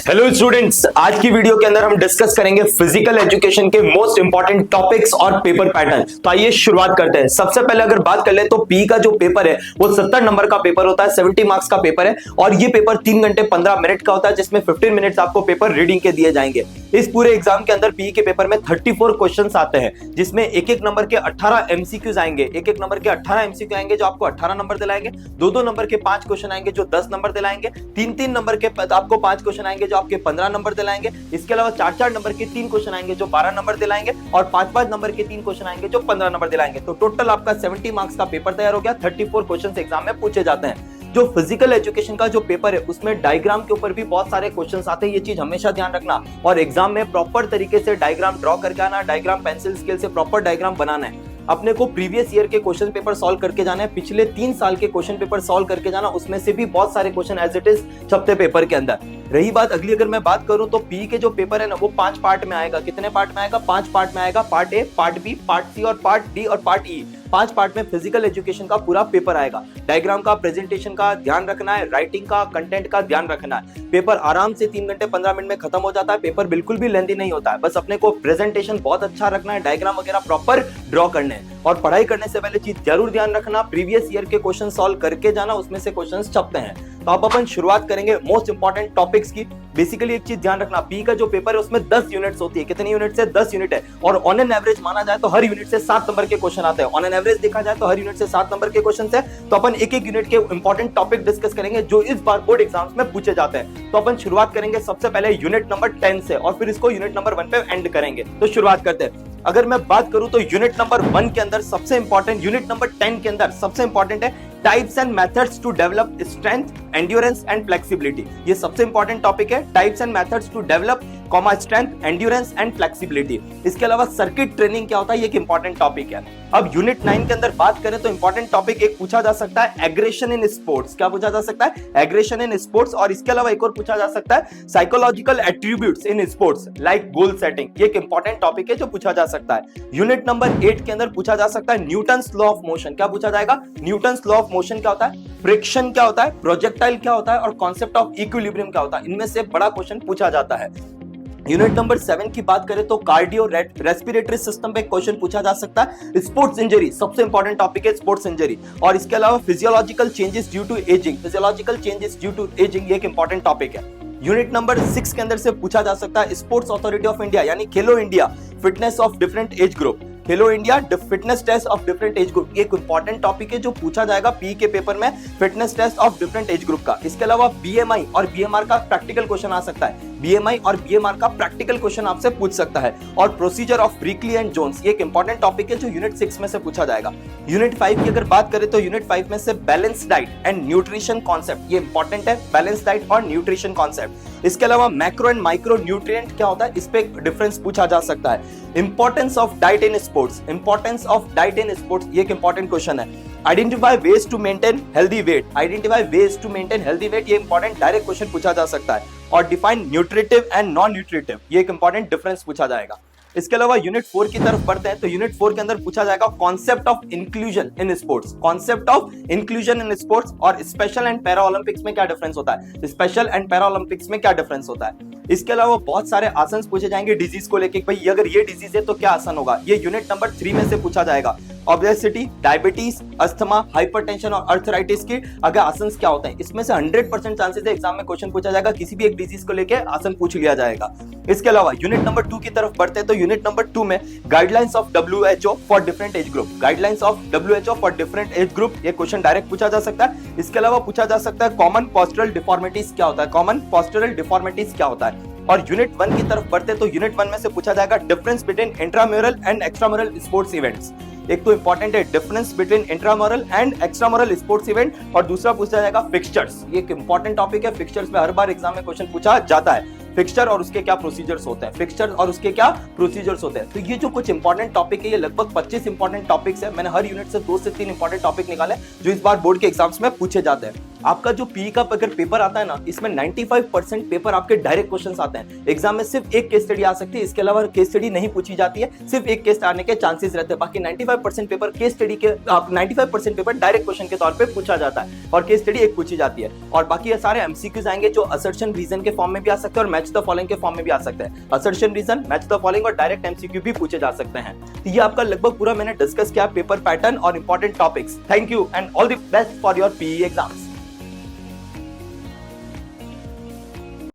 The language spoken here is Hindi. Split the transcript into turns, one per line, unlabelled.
हेलो स्टूडेंट्स, आज की वीडियो के अंदर हम डिस्कस करेंगे फिजिकल एजुकेशन के मोस्ट इंपॉर्टेंट टॉपिक्स और पेपर पैटर्न। तो आइए शुरुआत करते हैं। सबसे पहले अगर बात कर ले तो पी का जो पेपर है वो 70 नंबर का पेपर होता है, 70 मार्क्स का पेपर है और ये पेपर 3 घंटे 15 मिनट का होता है, जिसमें 15 मिनट्स आपको पेपर रीडिंग के दिए जाएंगे। इस पूरे एग्जाम के अंदर पी के पेपर में 34 क्वेश्चंस आते हैं, जिसमें एक एक नंबर के 18 एमसीक्यूज आएंगे। एक एक नंबर के 18 एमसीक्यू आएंगे जो आपको 18 नंबर दिलाएंगे। दो नंबर के 5 क्वेश्चन आएंगे जो 10 नंबर दिलाएंगे। तीन नंबर के आपको 5 क्वेश्चन आएंगे जो आपके 15 नंबर दिलाएंगे। इसके अलावा 4 नंबर के 3 क्वेश्चन आएंगे जो 12 नंबर दिलाएंगे और 5 नंबर के 3 क्वेश्चन आएंगे जो 15 नंबर दिलाएंगे। तो टोटल आपका 70 मार्क्स का पेपर तैयार हो गया। 34 क्वेश्चन एग्जाम में पूछे जाते हैं। जो फिजिकल एजुकेशन का जो पेपर है उसमें डायग्राम के ऊपर भी बहुत सारे क्वेश्चंस आते हैं, ये चीज हमेशा ध्यान रखना। और एग्जाम में प्रॉपर तरीके से डायग्राम ड्रॉ करके आना, डायग्राम पेंसिल स्केल से प्रॉपर डायग्राम बनाना है। अपने को प्रीवियस ईयर के क्वेश्चन पेपर सॉल्व करके जाना है, पिछले 3 साल के क्वेश्चन पेपर सॉल्व करके जाना, उसमें से भी बहुत सारे क्वेश्चन एज इट इज छपते पेपर के अंदर। रही बात अगली, अगर मैं बात करूं तो पी के जो पेपर है ना वो 5 पार्ट में आएगा। कितने पार्ट में आएगा? 5 पार्ट में आएगा। Part A, part B, part C और पार्ट डी और पार्ट ई। 5 पार्ट में फिजिकल एजुकेशन का पूरा पेपर आएगा। डायग्राम का, प्रेजेंटेशन का ध्यान रखना है, राइटिंग का, कंटेंट का ध्यान रखना है। पेपर आराम से 3 घंटे 15 मिनट में खत्म हो जाता है। पेपर बिल्कुल भी लेंथी नहीं होता है। बस अपने को प्रेजेंटेशन बहुत अच्छा रखना है, डायग्राम वगैरह प्रॉपर ड्रॉ करने हैं। और पढ़ाई करने से पहले चीज जरूर ध्यान रखना, प्रीवियस ईयर के क्वेश्चन सॉल्व करके जाना, उसमें से क्वेश्चन छपते हैं। तो अब अपन शुरुआत करेंगे मोस्ट इंपॉर्टेंट टॉपिक्स की। बेसिकली एक चीज ध्यान रखना, पी का जो पेपर है उसमें 10 यूनिट्स होती है। कितनी यूनिट्स है? 10 यूनिट है। और ऑन एन एवरेज माना जाए तो हर यूनिट से 7 नंबर के क्वेश्चन आते हैं। ऑन एन एवरेज देखा जाए तो हर यूनिट से 7 नंबर के क्वेश्चन है। तो अपन एक एक यूनिट के इंपॉर्टेंट टॉपिक डिस्कस करेंगे जो इस बार बोर्ड एग्जाम्स में पूछे जाते हैं। तो अपन शुरुआत करेंगे सबसे पहले यूनिट नंबर 10 से और फिर इसको यूनिट नंबर 1 पे एंड करेंगे। तो शुरुआत करते हैं। अगर मैं बात करूं तो यूनिट नंबर 1 के अंदर सबसे इंपॉर्टेंट, यूनिट नंबर 10 के अंदर सबसे इंपॉर्टेंट है types and methods to develop strength, endurance and flexibility. ये सबसे इंपॉर्टेंट टॉपिक है, types and methods to develop strength, endurance and flexibility. इसके अलावा सर्किट ट्रेनिंग क्या होता है, ये एक इंपॉर्टेंट टॉपिक है। अब यूनिट 9 के अंदर बात करें तो इंपॉर्टेंट टॉपिक एक पूछा जा सकता है एग्रेशन इन स्पोर्ट्स। क्या पूछा जा सकता है? Aggression in sports. और इसके अलावा एक और पूछा जा सकता है psychological attributes in sports like goal setting. ये एक इंपॉर्टेंट टॉपिक है जो पूछा जा सकता है। यूनिट नंबर 8 के अंदर पूछा जा सकता है न्यूटन्स लॉ ऑफ मोशन। क्या पूछा जाएगा? न्यूटन्स लॉ ऑफ मोशन क्या होता है, फ्रिक्शन क्या होता है, प्रोजेक्टाइल क्या होता है और कॉन्सेप्ट ऑफ इक्विलिब्रियम क्या होता है। इनमें से बड़ा क्वेश्चन पूछा जाता है। यूनिट नंबर 7 की बात करें तो कार्डियो रेस्पिरेटरी सिस्टम पे क्वेश्चन पूछा जा सकता है। स्पोर्ट्स इंजरी सबसे इंपॉर्टेंट टॉपिक है, स्पोर्ट्स इंजरी। और इसके अलावा physiological changes due to ageing, physiological changes due to ageing, ये एक इंपॉर्टेंट टॉपिक है। यूनिट नंबर 6 के अंदर से पूछा जा सकता है स्पोर्ट्स अथॉरिटी ऑफ इंडिया यानी Khelo India fitness of different age group. Khelo India fitness test of different age group, ये एक इंपॉर्टेंट टॉपिक है जो पूछा जाएगा पी के पेपर में, fitness test of different age group का। इसके अलावा बीएमआई और बीएमआर का प्रैक्टिकल क्वेश्चन आ सकता है। बीएमआई और बीएमआर का प्रैक्टिकल क्वेश्चन आपसे पूछ सकता है। और प्रोसीजर ऑफ ब्रिकली एंड जोन्स, ये एक इंपॉर्टेंट टॉपिक है जो यूनिट 6 में से पूछा जाएगा। यूनिट 5 की अगर बात करें तो यूनिट 5 में से balance diet and nutrition concept, ये इंपॉर्टेंट है, बैलेंस डाइट और न्यूट्रिशन कॉन्सेप्ट। इसके अलावा मैक्रो एंड माइक्रो न्यूट्रिएंट क्या होता है, इस पे डिफरेंस पूछा जा सकता है। Importance of diet in sports, importance of diet in sports, ये एक इंपॉर्टेंट क्वेश्चन है। Identify ways to maintain healthy weight, identify ways to maintain healthy weight, ये इंपॉर्टेंट डायरेक्ट क्वेश्चन पूछा जा सकता है। और define nutritive and non nutritive, ये एक इंपॉर्टेंट डिफरेंस पूछा जाएगा। इसके अलावा यूनिट 4 की तरफ बढ़ते हैं तो यूनिट 4 के अंदर पूछा जाएगा concept of inclusion in sports, concept of inclusion in sports और स्पेशल एंड पैरा ओलंपिक्स में क्या डिफरेंस होता है, स्पेशल एंड पैरा ओलंपिक्स में क्या डिफरेंस होता है। इसके अलावा बहुत सारे आसन पूछे जाएंगे डिजीज को लेके, भाई अगर ये डिजीज है तो क्या आसन होगा, ये यूनिट नंबर 3 में से पूछा जाएगा। ओबेसिटी, डायबिटीज, अस्थमा, हाइपरटेंशन और अर्थराइटिस के अगर आसन क्या होते हैं, इसमें से 100% चांसेस है एग्जाम में क्वेश्चन पूछा जाएगा, किसी भी एक डिजीज को लेके आसन पूछ लिया जाएगा। इसके अलावा यूनिट नंबर 2 की तरफ बढ़ते हैं तो यूनिट नंबर 2 में guidelines of WHO for different age group, guidelines of WHO for different age group, ये क्वेश्चन डायरेक्ट पूछा जा सकता है। इसके अलावा पूछा जा सकता है कॉमन पोस्चरल डिफॉर्मिटीज क्या होता है, कॉमन पोस्चरल डिफॉर्मिटीज क्या होता है। और यूनिट 1 की तरफ बढ़ते तो यूनिट 1 में से पूछा जाएगा difference between intramural and extramural sports events. एक तो इंपॉर्टेंट है difference between intramural and extramural sports event और दूसरा पूछा जाएगा फिक्सचर्स, ये एक इंपॉर्टेंट टॉपिक है। फिक्सचर्स में हर बार एग्जाम में क्वेश्चन पूछा जाता है, फिक्सचर और उसके क्या प्रोसीजर्स होते हैं, फिक्सचर और उसके क्या प्रोसीजर्स होते हैं। तो ये जो कुछ इंपॉर्टेंट टॉपिक है, ये लगभग 25 इंपॉर्टेंट टॉपिक्स है। मैंने हर यूनिट से 2 से 3 इंपॉर्टेंट टॉपिक निकाले जो इस बार बोर्ड के एग्जाम्स में पूछे जाते हैं। आपका जो पीई का अगर पेपर आता है ना, इसमें 95% पेपर आपके डायरेक्ट क्वेश्चंस आते हैं। एग्जाम में सिर्फ एक केस स्टडी आ सकती है, इसके अलावा केस स्टडी नहीं पूछी जाती है, सिर्फ एक केस आने के चांसेस रहते हैं। बाकी 95% पेपर केस स्टडी के 95% पेपर डायरेक्ट क्वेश्चन के तौर पे पूछा जाता है और केस स्टडी एक पूछी जाती है। और बाकी ये सारे एमसीक्यूज आएंगे जो असर्शन रीजन के फॉर्म में भी आ सकते हैं और मैच द फॉलोइंग के फॉर्म में भी आ सकते हैं। Assertion reason, match the following और डायरेक्ट एमसीक्यू भी पूछे जा सकते हैं। तो ये आपका लगभग पूरा मैंने डिस्कस किया पेपर पैटर्न और important topics. Thank you and all the best for your PE exams.